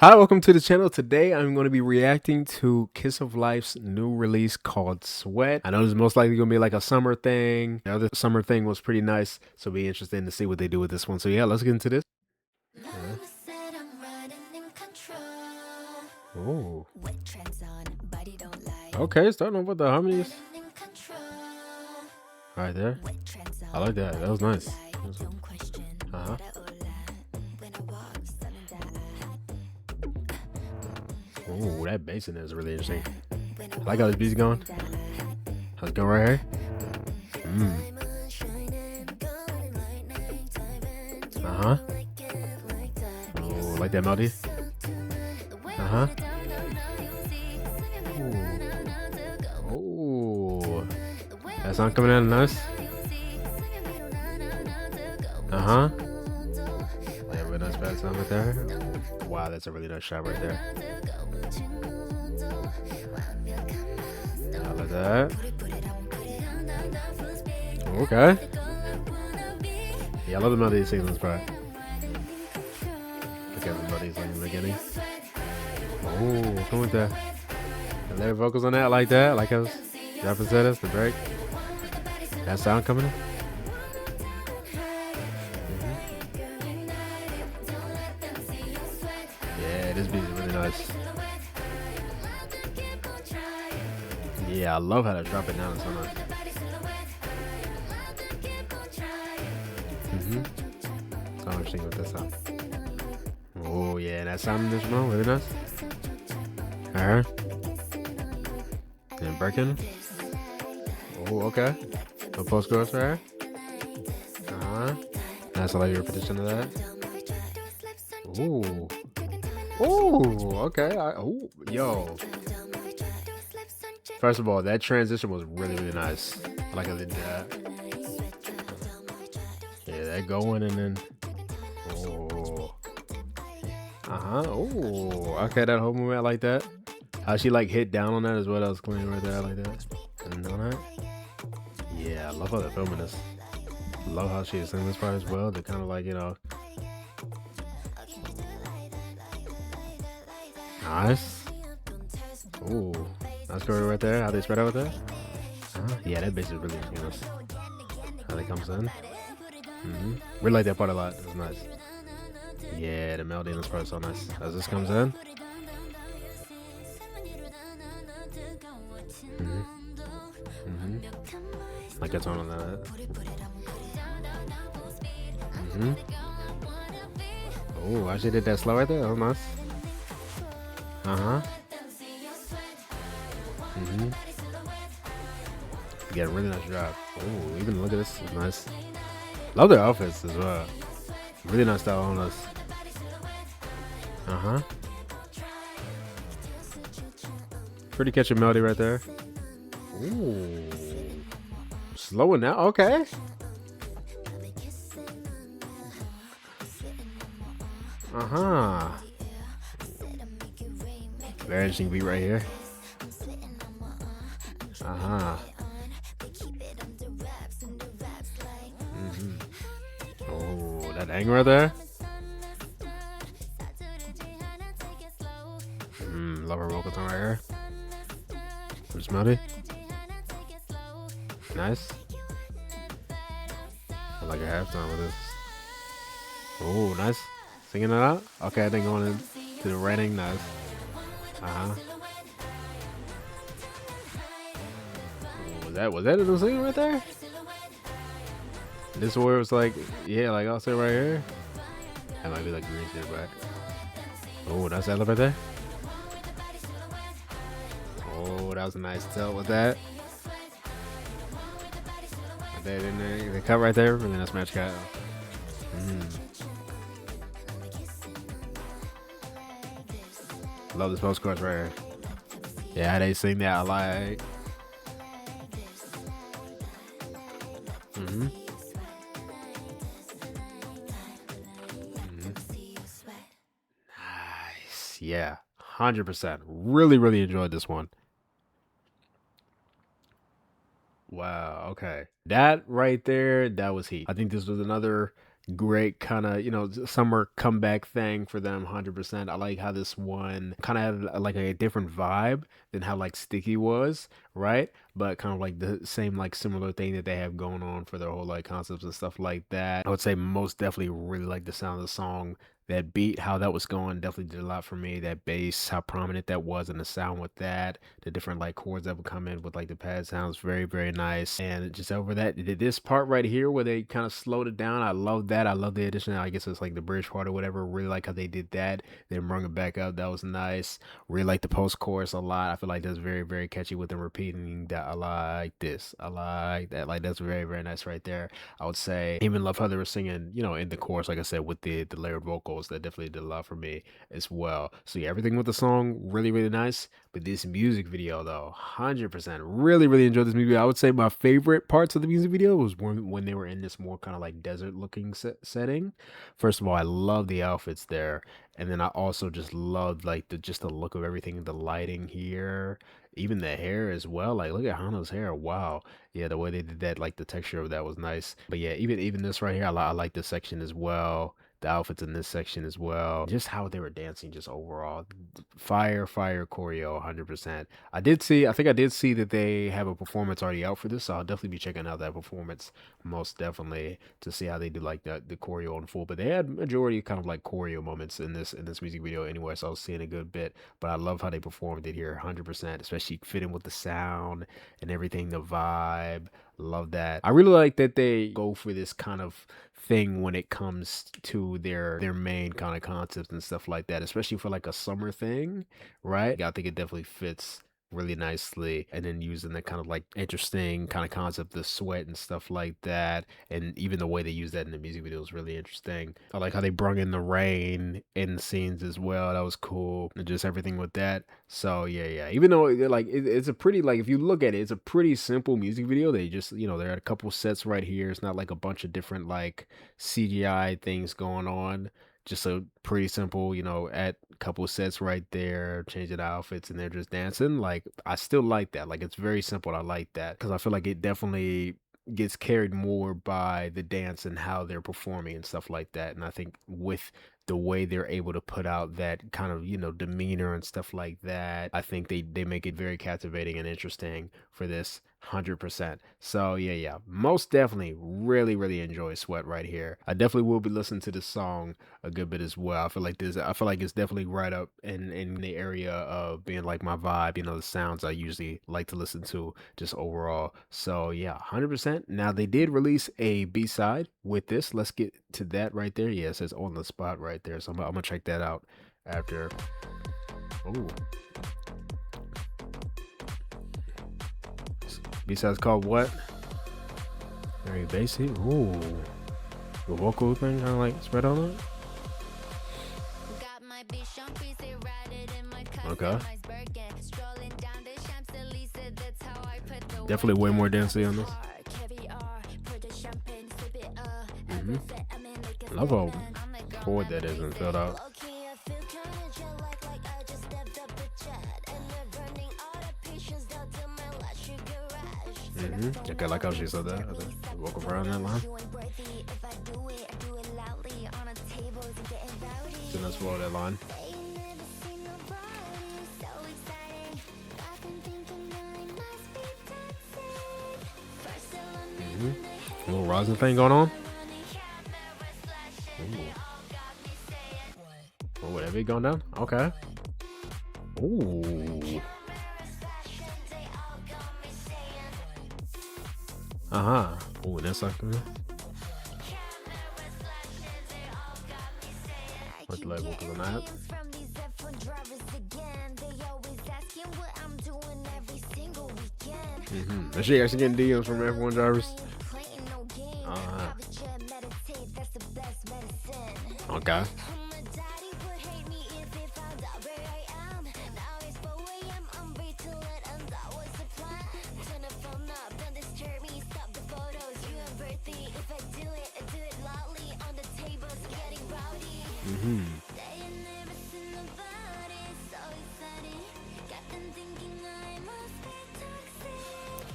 Hi, welcome to the channel. Today I'm going to be reacting to Kiss-of-Life's new release called Sweat. I know this is most likely going to be like a summer thing. The other summer thing was pretty nice, so it'll be interesting to see what they do with this one. So yeah, let's get into this. Oh, okay, starting off with the harmonies. Right there. I like that. That was nice. Uh-huh. Oh, that bass in there is really interesting. I like how this beat's going. How's it going right here? Uh-huh. Oh, like that melody? Uh-huh. Oh, that sound coming out nice. Uh-huh. Yeah, really nice bad sound right there. Wow, that's a really nice shot right there. I like that. Okay. Yeah, I love the melody singing this part. Look at the melody singing in the beginning. Oh, come with that. The layer vocals on that, I like that. I like how dropping settings, the break. That sound coming in. Yeah, this beat is really nice. Yeah, I love how they drop it down so much. So interesting with this sound. Oh yeah, that sound in this one really nice. Alright. And breaking. Oh, okay. No post chorus right here. Nice, I like your repetition of that. Ooh. Ooh, okay. Yo. First of all, that transition was really, really nice. I like how they did that. Yeah, that going and then. Oh. Oh, okay, that whole movement, I like that. How she like hit down on that as well. That was clean right there. I like that. And on that. Yeah, I love how they're filming this. Love how she is singing this part as well. They're kind of like, nice. Ooh, nice story right there. How they spread out with that. Yeah, that bass is really nice. How they comes in. Really like that part a lot. It's nice. Yeah, the melody in this part is so nice. As this comes in. Like a tone on that. Oh, I actually did that slow right there. Oh, nice. You get a really nice drop. Oh, even look at this. It's nice. Love their outfits as well. Really nice style on us. Pretty catchy melody right there. Ooh. Slowing down. Okay. Very interesting beat right here. Oh, that anger right there. Love her vocal tone right here. Just melody. Nice. I like a halftime with this. Oh, nice. Singing it out. Okay, then going into the writing. Nice. Was that the singing right there? This where it was like, yeah, like I'll say right here. That might be like green shit back. Oh, that's that right there. Oh, that was a nice tell with that. That in there, the cut right there, really nice match cut. Love this post chorus right here. Yeah, how they sing that, I like. Nice. Yeah, 100%. Really, really enjoyed this one. Wow, okay. That right there, that was heat. I think this was another great kind of, you know, summer comeback thing for them. 100%. I like how this one kind of had like a different vibe than how like Sticky was, right? But kind of like the same like similar thing that they have going on for their whole like concepts and stuff like that. I would say most definitely really like the sound of the song. That beat, how that was going, definitely did a lot for me. That bass, how prominent that was, and the sound with that, the different like chords that would come in with like the pad sounds, very, very nice. And just over that, this part right here where they kind of slowed it down, I love that. I love the addition. I guess it's like the bridge part or whatever. Really like how they did that. Then bring it back up. That was nice. Really like the post chorus a lot. I feel like that's very, very catchy with them repeating that. I like this. I like that. Like that's very, very nice right there. I would say even love how they were singing, you know, in the chorus, like I said, with the layered vocals. That definitely did a lot for me as well. So yeah, everything with the song really, really nice. But this music video though, 100%, really, really enjoyed this music video. I would say my favorite parts of the music video was when they were in this more kind of like desert looking setting. First of all, I love the outfits there. And then I also just loved like the look of everything, the lighting here, even the hair as well. Like look at Hana's hair. Wow. Yeah, the way they did that, like the texture of that was nice. But yeah, even this right here, I like this section as well. The outfits in this section as well. Just how they were dancing, just overall. Fire choreo, 100%. I think I did see that they have a performance already out for this, so I'll definitely be checking out that performance most definitely to see how they do like the choreo in full. But they had majority kind of like choreo moments in this music video anyway, so I was seeing a good bit. But I love how they performed it here, 100%, especially fitting with the sound and everything, the vibe. Love that. I really like that they go for this kind of thing when it comes to their main kind of concepts and stuff like that, especially for like a summer thing, right? I think it definitely fits really nicely. And then using that kind of like interesting kind of concept, the sweat and stuff like that, and even the way they use that in the music video is really interesting. I like how they brung in the rain in the scenes as well. That was cool, and just everything with that. So yeah, even though like it's a pretty, like if you look at it, it's a pretty simple music video. They just, you know, there are a couple sets right here. It's not like a bunch of different like CGI things going on. Just a pretty simple, you know, at a couple sets right there, changing outfits, and they're just dancing. Like I still like that. Like it's very simple. I like that because I feel like it definitely gets carried more by the dance and how they're performing and stuff like that. And I think with the way they're able to put out that kind of, you know, demeanor and stuff like that, I think they make it very captivating and interesting for this. 100%. So yeah, most definitely really enjoy Sweat right here. I definitely will be listening to this song a good bit as well. I feel like it's definitely right up in the area of being like my vibe, you know, the sounds I usually like to listen to just overall. So yeah, 100%. Now they did release a B-side with this. Let's get to that right there. Yeah, it says On the Spot right there. So I'm gonna check that out after. Oh, B-side's called what? Very basic. Ooh, the vocal thing kind of like spread on it. Okay. Definitely way more dancey on this. Love how forward that is and filled out. Okay, like how she said that. Walk around that line. So let's follow that line. A little rosin thing going on. Oh, whatever it going down. Okay. Ooh. Oh, that's like what level on that? Is she actually getting DMs from F1 drivers? Okay.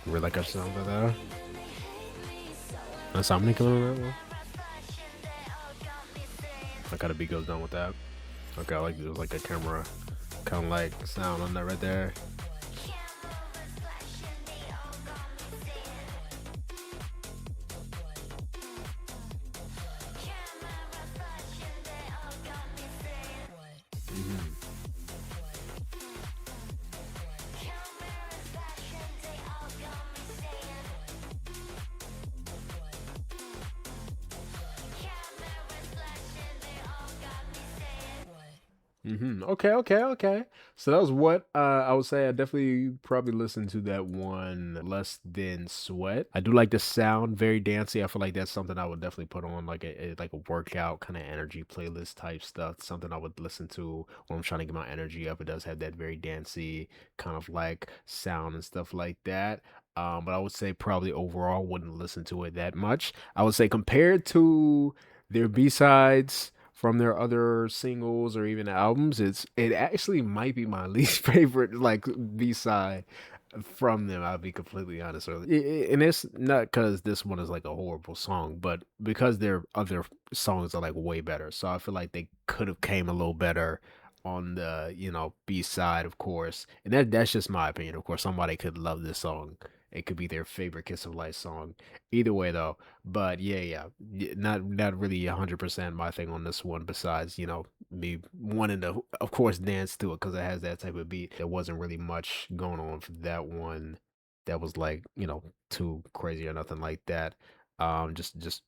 We're like our sound of that. That's how many coming on that one. like how the beat goes down with that. Okay, I like there's like a camera kind of like sound on that right there. Mhm. Okay, okay, okay. So that was what I would say. I definitely probably listened to that one less than Sweat. I do like the sound, very dancey. I feel like that's something I would definitely put on like a workout kind of energy playlist type stuff. Something I would listen to when I'm trying to get my energy up. It does have that very dancey kind of like sound and stuff like that. But I would say probably overall wouldn't listen to it that much. I would say compared to their B-sides from their other singles or even albums, it actually might be my least favorite like B-side from them. I'll be completely honest with you. And it's not because this one is like a horrible song, but because their other songs are like way better. So I feel like they could have came a little better on the B side, of course. And that's just my opinion. Of course, somebody could love this song. It could be their favorite Kiss of Light song. Either way, though. But yeah, not really 100% my thing on this one. Besides, me wanting to, of course, dance to it because it has that type of beat. There wasn't really much going on for that one. That was like too crazy or nothing like that. Just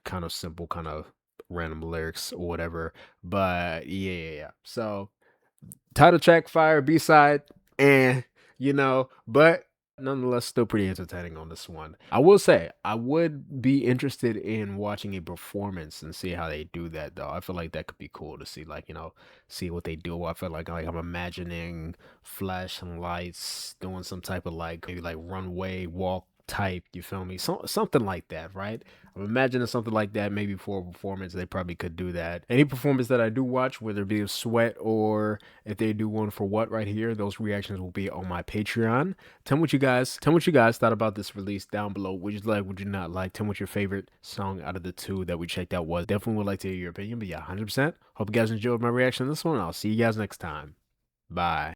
kind of simple, kind of random lyrics or whatever. But yeah. So title track fire, B-side, and but nonetheless still pretty entertaining on this one. I will say I would be interested in watching a performance and see how they do that though. I feel like that could be cool to see, like, see what they do. I feel like I'm imagining flashing lights, doing some type of like maybe like runway walk type, you feel me? Something like that, right? I'm imagining something like that maybe for a performance. They probably could do that. Any performance that I do watch, whether it be of Sweat or if they do one for What right here, those reactions will be on my Patreon. Tell me what you guys thought about this release down below. Would you like, would you not like? Tell me what your favorite song out of the two that we checked out was. Definitely would like to hear your opinion. But yeah, 100%. Hope you guys enjoyed my reaction to this one. I'll see you guys next time. Bye.